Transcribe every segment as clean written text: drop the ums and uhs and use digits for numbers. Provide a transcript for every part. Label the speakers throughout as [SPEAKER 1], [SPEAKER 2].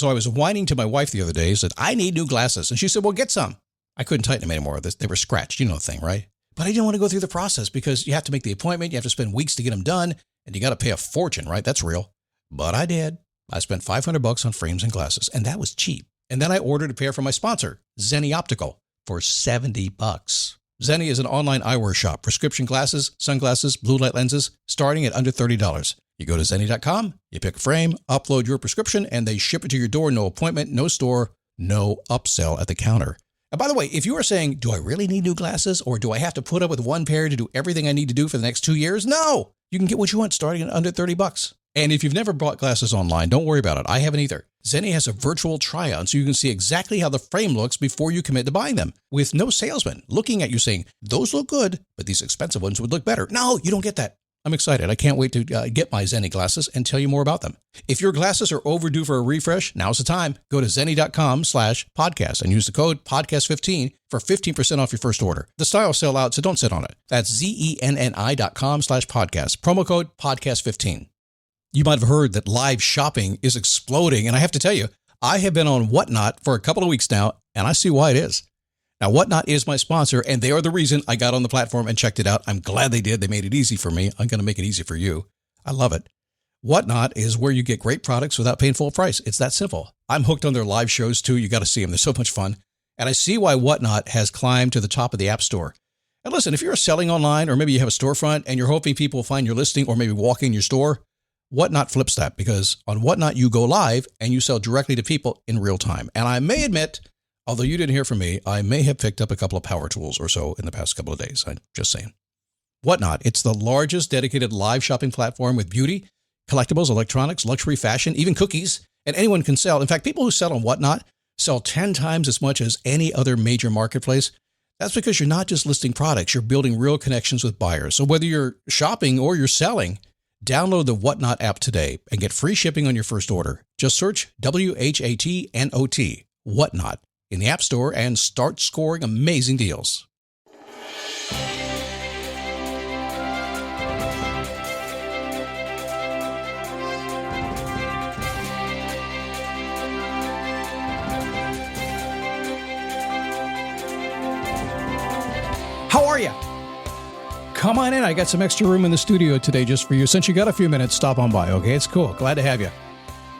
[SPEAKER 1] So I was whining to my wife the other day, said, I need new glasses. And she said, well, get some. I couldn't tighten them anymore. They were scratched. You know the thing, right? But I didn't want to go through the process because you have to make the appointment. You have to spend weeks to get them done. And you got to pay a fortune, right? That's real. But I did. I spent $500 on frames and glasses, and that was cheap. And then I ordered a pair from my sponsor, Zenni Optical, for $70. Zenni is an online eyewear shop. Prescription glasses, sunglasses, blue light lenses, starting at under $30. You go to Zenni.com, you pick a frame, upload your prescription, and they ship it to your door. No appointment, no store, no upsell at the counter. And by the way, if you are saying, do I really need new glasses, or do I have to put up with one pair to do everything I need to do for the next 2 years? No! You can get what you want starting at under $30. And if you've never bought glasses online, don't worry about it. I haven't either. Zenni has a virtual try-on, so you can see exactly how the frame looks before you commit to buying them, with no salesman looking at you saying, those look good, but these expensive ones would look better. No, you don't get that. I'm excited. I can't wait to get my Zenni glasses and tell you more about them. If your glasses are overdue for a refresh, now's the time. Go to Zenni.com/podcast and use the code podcast15 for 15% off your first order. The styles sell out, so don't sit on it. That's Zenni.com/podcast. Promo code podcast15. You might have heard that live shopping is exploding, and I have to tell you, I have been on Whatnot for a couple of weeks now, and I see why it is. Now, Whatnot is my sponsor, and they are the reason I got on the platform and checked it out. I'm glad they did. They made it easy for me. I'm going to make it easy for you. I love it. Whatnot is where you get great products without paying full price. It's that simple. I'm hooked on their live shows, too. You got to see them. They're so much fun. And I see why Whatnot has climbed to the top of the App Store. And listen, if you're selling online, or maybe you have a storefront and you're hoping people will find your listing or maybe walk in your store, Whatnot flips that, because on Whatnot, you go live and you sell directly to people in real time. And I may admit, although you didn't hear from me, I may have picked up a couple of power tools or so in the past couple of days. I'm just saying. Whatnot, it's the largest dedicated live shopping platform with beauty, collectibles, electronics, luxury, fashion, even cookies, and anyone can sell. In fact, people who sell on Whatnot sell 10 times as much as any other major marketplace. That's because you're not just listing products, you're building real connections with buyers. So whether you're shopping or you're selling, download the Whatnot app today and get free shipping on your first order. Just search WHATNOT, Whatnot, in the App Store and start scoring amazing deals. How are you? Come on in. I got some extra room in the studio today just for you. Since you got a few minutes, stop on by, okay? It's cool. Glad to have you.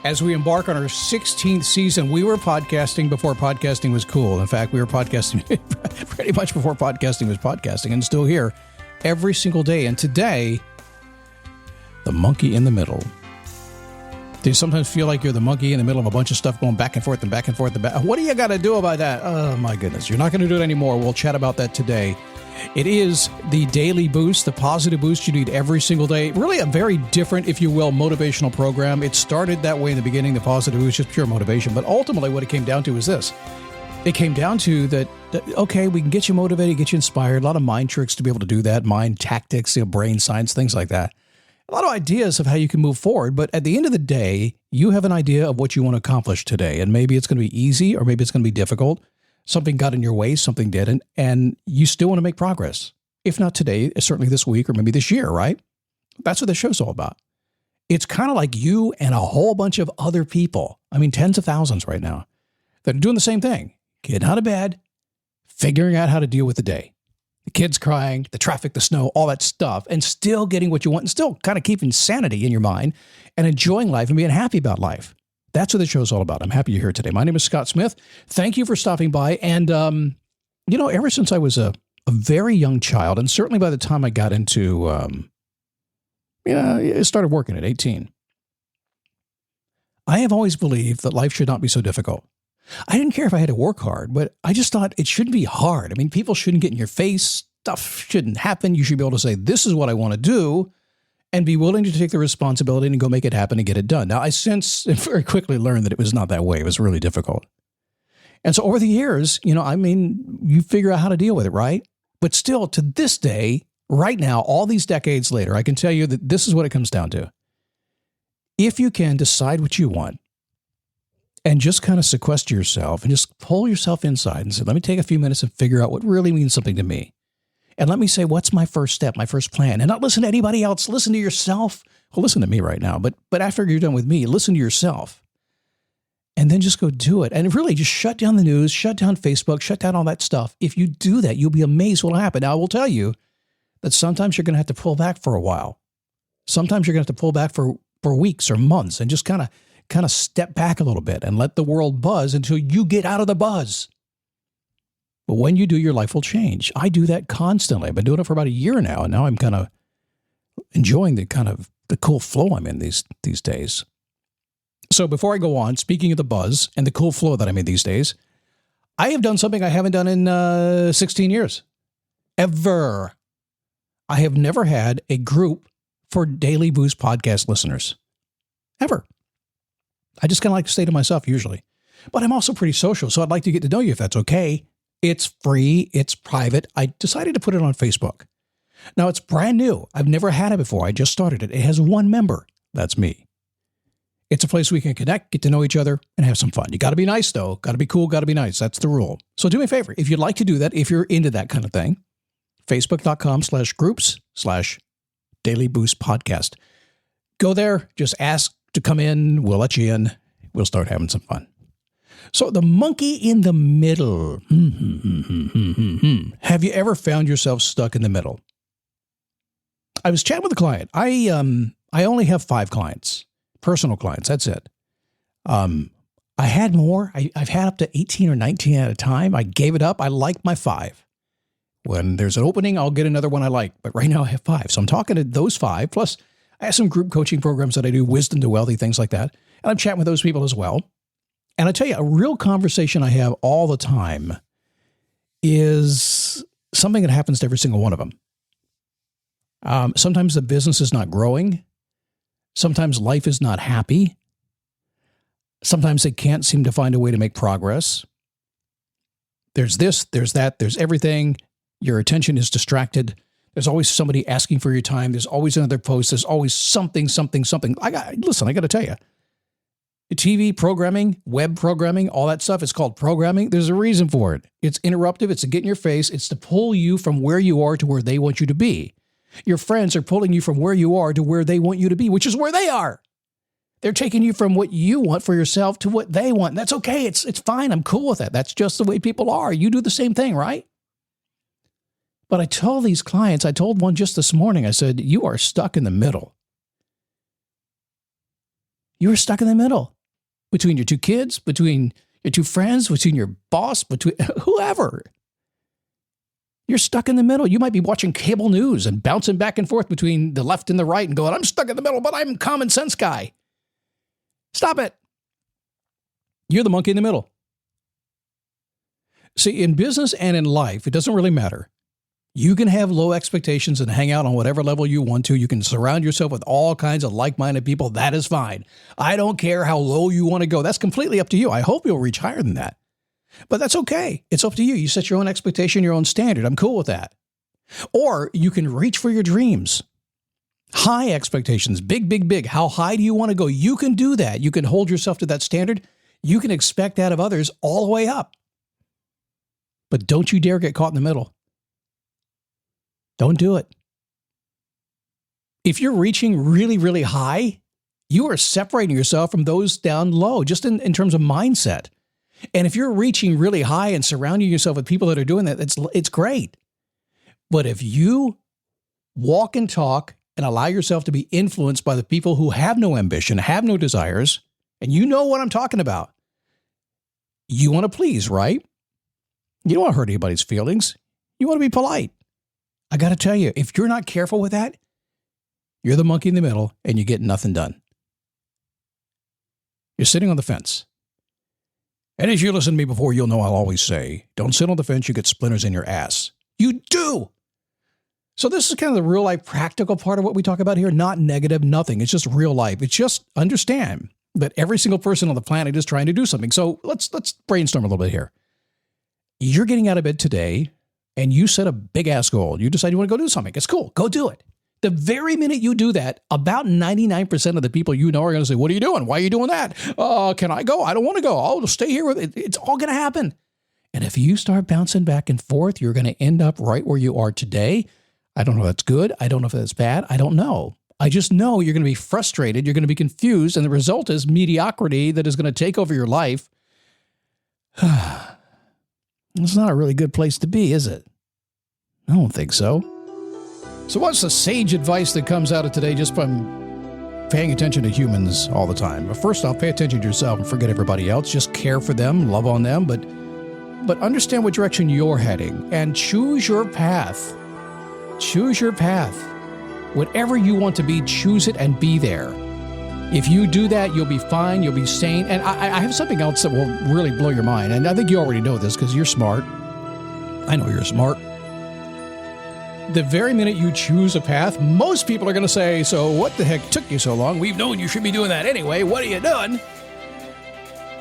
[SPEAKER 1] As we embark on our 16th season, we were podcasting before podcasting was cool. In fact, we were podcasting pretty much before podcasting was podcasting, and still here every single day. And today, the monkey in the middle. Do you sometimes feel like you're the monkey in the middle of a bunch of stuff going back and forth and back and forth? What do you got to do about that? Oh, my goodness. You're not going to do it anymore. We'll chat about that today. It is the daily boost, the positive boost you need every single day. Really a very different, if you will, motivational program. It started that way in the beginning. The positive boost, just pure motivation. But ultimately what it came down to is this. It came down to that, okay, we can get you motivated, get you inspired. A lot of mind tricks to be able to do that. Mind tactics, brain science, things like that. A lot of ideas of how you can move forward. But at the end of the day, you have an idea of what you want to accomplish today. And maybe it's going to be easy or maybe it's going to be difficult. Something got in your way, something didn't, and you still want to make progress. If not today, certainly this week or maybe this year, right? That's what the show's all about. It's kind of like you and a whole bunch of other people, tens of thousands right now, that are doing the same thing. Getting out of bed, figuring out how to deal with the day. The kids crying, the traffic, the snow, all that stuff, and still getting what you want and still kind of keeping sanity in your mind and enjoying life and being happy about life. That's what the show's all about. I'm happy you're here today. My name is Scott Smith. Thank you for stopping by. And, ever since I was a very young child, and certainly by the time I got into, I started working at 18, I have always believed that life should not be so difficult. I didn't care if I had to work hard, but I just thought it shouldn't be hard. People shouldn't get in your face. Stuff shouldn't happen. You should be able to say, this is what I want to do, and be willing to take the responsibility and go make it happen and get it done. Now, I since very quickly learned that it was not that way. It was really difficult. And so over the years, you figure out how to deal with it, right? But still, to this day, right now, all these decades later, I can tell you that this is what it comes down to. If you can decide what you want and just kind of sequester yourself and just pull yourself inside and say, let me take a few minutes and figure out what really means something to me. And let me say, what's my first step, my first plan? And not listen to anybody else. Listen to yourself. Well, listen to me right now. But after you're done with me, listen to yourself. and then just go do it. And really just shut down the news, shut down Facebook, shut down all that stuff. If you do that, you'll be amazed what will happen. Now, I will tell you that sometimes you're going to have to pull back for a while. Sometimes you're going to have to pull back for weeks or months and just kind of step back a little bit and let the world buzz until you get out of the buzz. But when you do, your life will change. I do that constantly. I've been doing it for about a year now, and now I'm kind of enjoying the cool flow I'm in these days. So before I go on, speaking of the buzz and the cool flow that I'm in these days, I have done something I haven't done in 16 years. Ever. I have never had a group for Daily Boost podcast listeners. Ever. I just kind of like to stay to myself usually. But I'm also pretty social, so I'd like to get to know you if that's okay. It's free. It's private. I decided to put it on Facebook. Now, it's brand new. I've never had it before. I just started it. It has one member. That's me. It's a place we can connect, get to know each other, and have some fun. You got to be nice, though. Got to be cool. Got to be nice. That's the rule. So do me a favor. If you'd like to do that, if you're into that kind of thing, Facebook.com/groups/Daily Boost Podcast. Go there. Just ask to come in. We'll let you in. We'll start having some fun. So the monkey in the middle. Have you ever found yourself stuck in the middle? I was chatting with a client. I only have 5 clients, personal clients. That's it. I had more. I've had up to 18 or 19 at a time. I gave it up. I like my 5. When there's an opening, I'll get another one I like. But right now I have 5. So I'm talking to those 5. Plus, I have some group coaching programs that I do, wisdom to wealthy, things like that. And I'm chatting with those people as well. And I tell you, a real conversation I have all the time is something that happens to every single one of them. Sometimes the business is not growing. Sometimes life is not happy. Sometimes they can't seem to find a way to make progress. There's this, there's that, there's everything. Your attention is distracted. There's always somebody asking for your time. There's always another post. There's always something. I got to tell you, TV programming, web programming, all that stuff, it's called programming. There's a reason for it. It's interruptive. It's to get in your face. It's to pull you from where you are to where they want you to be. Your friends are pulling you from where you are to where they want you to be, which is where they are. They're taking you from what you want for yourself to what they want. And that's okay. It's fine. I'm cool with that. That's just the way people are. You do the same thing, right? But I told these clients, I told one just this morning, I said, you are stuck in the middle. You are stuck in the middle between your 2 kids, between your 2 friends, between your boss, between whoever. You're stuck in the middle. You might be watching cable news and bouncing back and forth between the left and the right and going, I'm stuck in the middle, but I'm a common sense guy. Stop it. You're the monkey in the middle. See, in business and in life, it doesn't really matter. You can have low expectations and hang out on whatever level you want to. You can surround yourself with all kinds of like-minded people. That is fine. I don't care how low you want to go. That's completely up to you. I hope you'll reach higher than that. But that's okay. It's up to you. You set your own expectation, your own standard. I'm cool with that. Or you can reach for your dreams. High expectations, big, big, big. How high do you want to go? You can do that. You can hold yourself to that standard. You can expect that of others all the way up. But don't you dare get caught in the middle. Don't do it. If you're reaching really, really high, you are separating yourself from those down low, just in terms of mindset. And if you're reaching really high and surrounding yourself with people that are doing that, it's great. But if you walk and talk and allow yourself to be influenced by the people who have no ambition, have no desires, and you know what I'm talking about, you want to please, right? You don't want to hurt anybody's feelings. You want to be polite. I got to tell you, if you're not careful with that, you're the monkey in the middle and you get nothing done. You're sitting on the fence. And as you listen to me before, you'll know I'll always say, don't sit on the fence, you get splinters in your ass. You do. So this is kind of the real life practical part of what we talk about here, not negative, nothing. It's just real life. It's just understand that every single person on the planet is trying to do something. So let's brainstorm a little bit here. You're getting out of bed today and you set a big ass goal. You decide you want to go do something. It's cool. Go do it. The very minute you do that, about 99% of the people you know are going to say, what are you doing? Why are you doing that? Can I go? I don't want to go. I'll stay here with it. It's all going to happen. And if you start bouncing back and forth, you're going to end up right where you are today. I don't know if that's good. I don't know if that's bad. I don't know. I just know you're going to be frustrated. You're going to be confused. And the result is mediocrity that is going to take over your life. It's not a really good place to be, is it? I don't think so. So what's the sage advice that comes out of today just from paying attention to humans all the time? But first off, pay attention to yourself and forget everybody else. Just care for them, love on them, but understand what direction you're heading and choose your path. Choose your path. Whatever you want to be, choose it and be there. If you do that, you'll be fine, you'll be sane. And I have something else that will really blow your mind. And I think you already know this because you're smart. I know you're smart. The very minute you choose a path, most people are going to say, so what the heck took you so long? We've known you should be doing that anyway. What are you doing?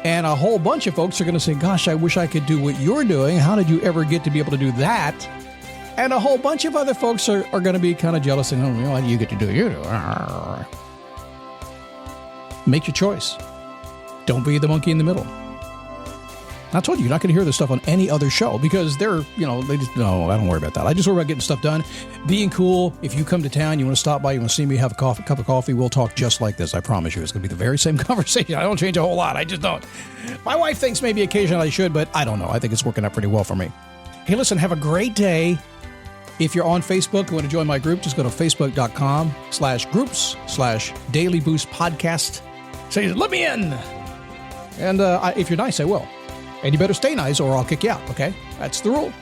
[SPEAKER 1] And a whole bunch of folks are going to say, gosh, I wish I could do what you're doing. How did you ever get to be able to do that? And a whole bunch of other folks are going to be kind of jealous and, oh, what do you get to do? You do. Make your choice. Don't be the monkey in the middle. I told you, you're not going to hear this stuff on any other show because they're, they just, no, I don't worry about that. I just worry about getting stuff done, being cool. If you come to town, you want to stop by, you want to see me, have a cup of coffee, we'll talk just like this. I promise you. It's going to be the very same conversation. I don't change a whole lot. I just don't. My wife thinks maybe occasionally I should, but I don't know. I think it's working out pretty well for me. Hey, listen, have a great day. If you're on Facebook and want to join my group, just go to facebook.com/groups/Daily Boost Podcast. Say, let me in. And if you're nice, I will. And you better stay nice or I'll kick you out, okay? That's the rule.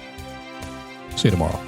[SPEAKER 1] See you tomorrow.